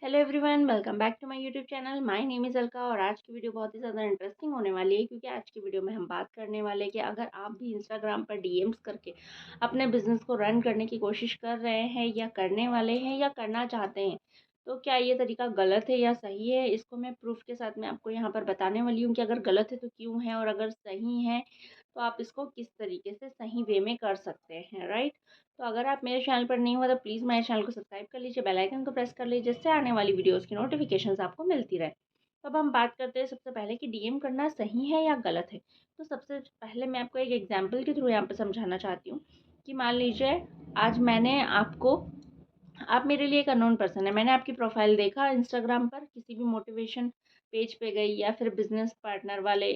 Hello everyone, welcome back to my YouTube channel. My name is Alka और आज की video बहुत ही ज़्यादा इंटरेस्टिंग होने वाली है क्योंकि आज की वीडियो में हम बात करने वाले हैं कि अगर आप भी इंस्टाग्राम पर डीएम्स करके अपने बिजनेस को रन करने की कोशिश कर रहे हैं या करने वाले हैं या करना चाहते हैं, तो क्या ये तरीका गलत है या सही है। इसको मैं प्रूफ के साथ में आपको यहाँ पर बताने वाली हूँ कि अगर गलत है तो क्यों है, और अगर सही है तो आप इसको किस तरीके से सही वे में कर सकते हैं, राइट। तो अगर आप मेरे चैनल पर नहीं हो तो प्लीज़ मेरे चैनल को सब्सक्राइब कर लीजिए, बेल आइकन को प्रेस कर लीजिए, जिससे आने वाली वीडियोस की नोटिफिकेशंस आपको मिलती रहे। तो अब हम बात करते हैं सबसे पहले कि डीएम करना सही है या गलत है। तो सबसे पहले मैं आपको एक एग्जांपल के थ्रू यहाँ पर समझाना चाहती हूँ कि मान लीजिए आज मैंने आपको, आप मेरे लिए एक अननोन पर्सन है, मैंने आपकी प्रोफाइल देखा इंस्टाग्राम पर, किसी भी मोटिवेशन पेज पे गई या फिर बिजनेस पार्टनर वाले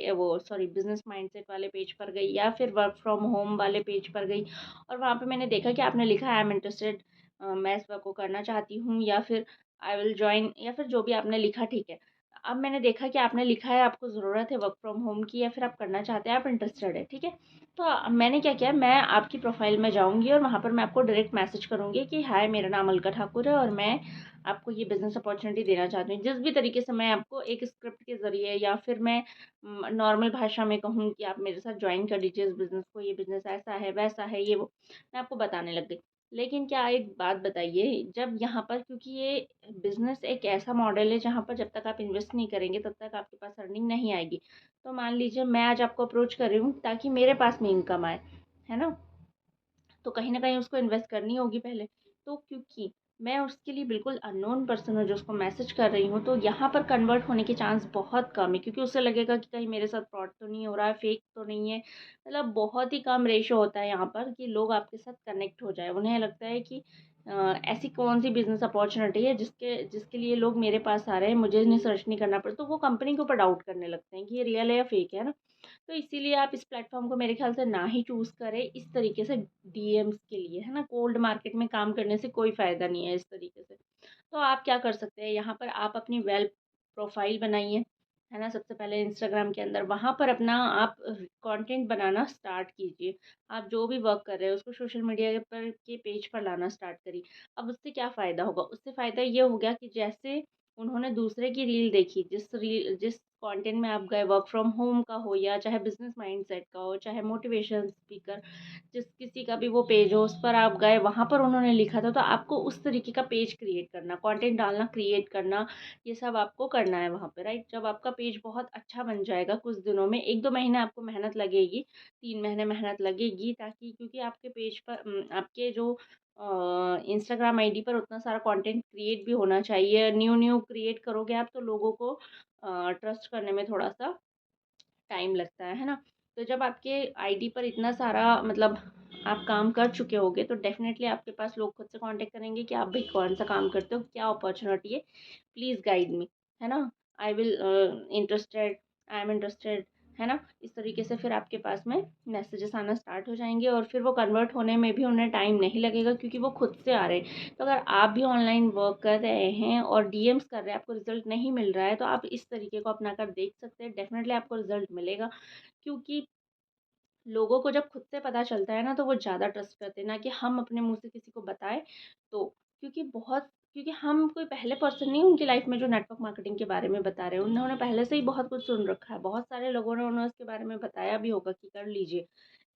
बिजनेस माइंडसेट वाले पेज पर गई या फिर वर्क फ्रॉम होम वाले पेज पर गई, और वहाँ पे मैंने देखा कि आपने लिखा आई एम इंटरेस्टेड, मैं इस वर्क को करना चाहती हूँ, या फिर आई विल जॉइन, या फिर जो भी आपने लिखा, ठीक है। अब मैंने देखा कि आपने लिखा है आपको ज़रूरत है वर्क फ्रॉम होम की, या फिर आप करना चाहते हैं, आप इंटरेस्टेड है, ठीक है। तो मैंने क्या किया, मैं आपकी प्रोफाइल में जाऊँगी और वहाँ पर मैं आपको डायरेक्ट मैसेज करूँगी कि हाय, मेरा नाम अलका ठाकुर है और मैं आपको ये बिज़नेस अपॉर्चुनिटी देना चाहती हूँ। जिस भी तरीके से मैं आपको एक स्क्रिप्ट के ज़रिए या फिर मैं नॉर्मल भाषा में कहूँ कि आप मेरे साथ जॉइन कर लीजिए इस बिज़नेस को, ये बिज़नेस ऐसा है, वैसा है, ये वो, मैं आपको बताने लग गई। लेकिन क्या, एक बात बताइए, जब यहाँ पर, क्योंकि ये बिज़नेस एक ऐसा मॉडल है जहाँ पर जब तक आप इन्वेस्ट नहीं करेंगे तब तक आपके पास अर्निंग नहीं आएगी। तो मान लीजिए मैं आज आपको अप्रोच कर रही हूँ ताकि मेरे पास में इनकम आए, है ना। तो कहीं न कहीं उसको इन्वेस्ट करनी होगी पहले। तो क्योंकि मैं उसके लिए बिल्कुल अननोन पर्सन हूँ जो उसको मैसेज कर रही हूँ, तो यहाँ पर कन्वर्ट होने के चांस बहुत कम है, क्योंकि उसे लगेगा कि कहीं मेरे साथ फ्रॉड तो नहीं हो रहा है, फेक तो नहीं है। मतलब बहुत ही कम रेशियो होता है यहाँ पर कि लोग आपके साथ कनेक्ट हो जाएँ। उन्हें लगता है कि ऐसी कौन-सी बिज़नेस अपॉर्च्युनिटी है जिसके जिसके लिए लोग मेरे पास आ रहे हैं, मुझे इन्हें सर्च नहीं करना पड़े। तो वो कंपनी के ऊपर डाउट करने लगते हैं कि ये रियल है या फेक है ना। तो इसीलिए आप इस प्लेटफ़ॉर्म को मेरे ख़्याल से ना ही चूज़ करें इस तरीके से डीएम्स के लिए, है ना? कोल्ड मार्केट में काम करने से कोई फ़ायदा नहीं है इस तरीके से। तो आप क्या कर सकते हैं, यहाँ पर आप अपनी वेल प्रोफ़ाइल बनाइए, है ना? सबसे पहले इंस्टाग्राम के अंदर वहाँ पर अपना आप कंटेंट बनाना स्टार्ट कीजिए। आप जो भी वर्क कर रहे हैं उसको सोशल मीडिया पर के पेज पर लाना स्टार्ट करिए। अब उससे क्या फ़ायदा होगा? उससे फ़ायदा ये हो गया कि जैसे उन्होंने दूसरे की रील देखी, जिस कंटेंट में आप गए, वर्क फ्रॉम होम का हो या चाहे बिज़नेस माइंडसेट का हो, चाहे मोटिवेशन स्पीकर, जिस किसी का भी वो पेज हो उस पर आप गए, वहाँ पर उन्होंने लिखा था, तो आपको उस तरीके का पेज क्रिएट करना, कंटेंट डालना, क्रिएट करना, ये सब आपको करना है वहाँ पे, राइट। जब आपका पेज बहुत अच्छा बन जाएगा कुछ दिनों में, 1-2 महीने आपको मेहनत लगेगी, 3 महीने मेहनत लगेगी, ताकि क्योंकि आपके पेज पर आपके जो इंस्टाग्राम आईडी पर उतना सारा कंटेंट क्रिएट भी होना चाहिए। न्यू-न्यू क्रिएट करोगे आप तो लोगों को ट्रस्ट करने में थोड़ा-सा टाइम लगता है ना? तो जब आपके आईडी पर इतना सारा मतलब आप काम कर चुके होंगे तो डेफ़िनेटली आपके पास लोग खुद से कॉन्टैक्ट करेंगे कि आप भाई कौन-सा काम करते हो? क्या अपॉर्च्युनिटी है? प्लीज़ गाइड मी, है ना? I will interested, I am interested, है ना? इस तरीके से फिर आपके पास में मैसेजेस आना स्टार्ट हो जाएँगे और फिर वो कन्वर्ट होने में भी उन्हें टाइम नहीं लगेगा क्योंकि वो खुद से आ रहे हैं। तो अगर आप भी ऑनलाइन वर्क कर रहे हैं और डीएम्स कर रहे हैं, आपको रिज़ल्ट नहीं मिल रहा है, तो आप इस तरीके को अपनाकर देख सकते हैं, डेफ़िनेटली आपको रिज़ल्ट मिलेगा। क्योंकि लोगों को जब खुद से पता चलता है ना, तो वो ज़्यादा ट्रस्ट करते हैं, ना कि हम अपने मुँह से किसी को बताएँ तो। क्योंकि हम कोई पहले पर्सन नहीं उनकी लाइफ़ में जो नेटवर्क मार्केटिंग के बारे में बता रहे हैं। उन्होंने पहले से ही बहुत कुछ सुन रखा है। बहुत सारे लोगों ने उन्हें उसके बारे में बताया भी होगा कि कर लीजिए,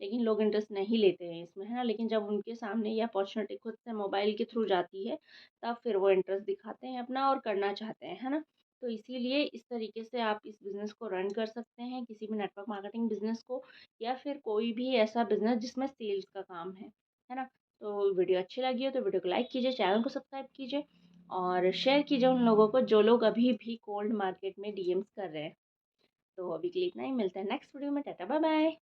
लेकिन लोग इंटरेस्ट नहीं लेते हैं इसमें, है ना? लेकिन जब उनके सामने ये अपॉर्च्युनिटी खुद से मोबाइल के थ्रू जाती है, तब फिर वो इंटरेस्ट दिखाते हैं अपना और करना चाहते हैं, है ना? तो इसीलिए इस तरीके से आप इस बिज़नेस को रन कर सकते हैं, किसी भी नेटवर्क मार्केटिंग बिज़नेस को, या फिर कोई भी ऐसा बिज़नेस जिसमें सेल्स का काम है ना? तो वीडियो अच्छी लगी हो तो वीडियो को लाइक कीजिए, चैनल को सब्सक्राइब कीजिए और शेयर कीजिए उन लोगों को जो लोग अभी भी कोल्ड मार्केट में डीएम्स कर रहे हैं। तो अभी के लिए इतना ही, मिलते हैं नेक्स्ट वीडियो में। Tata bye bye.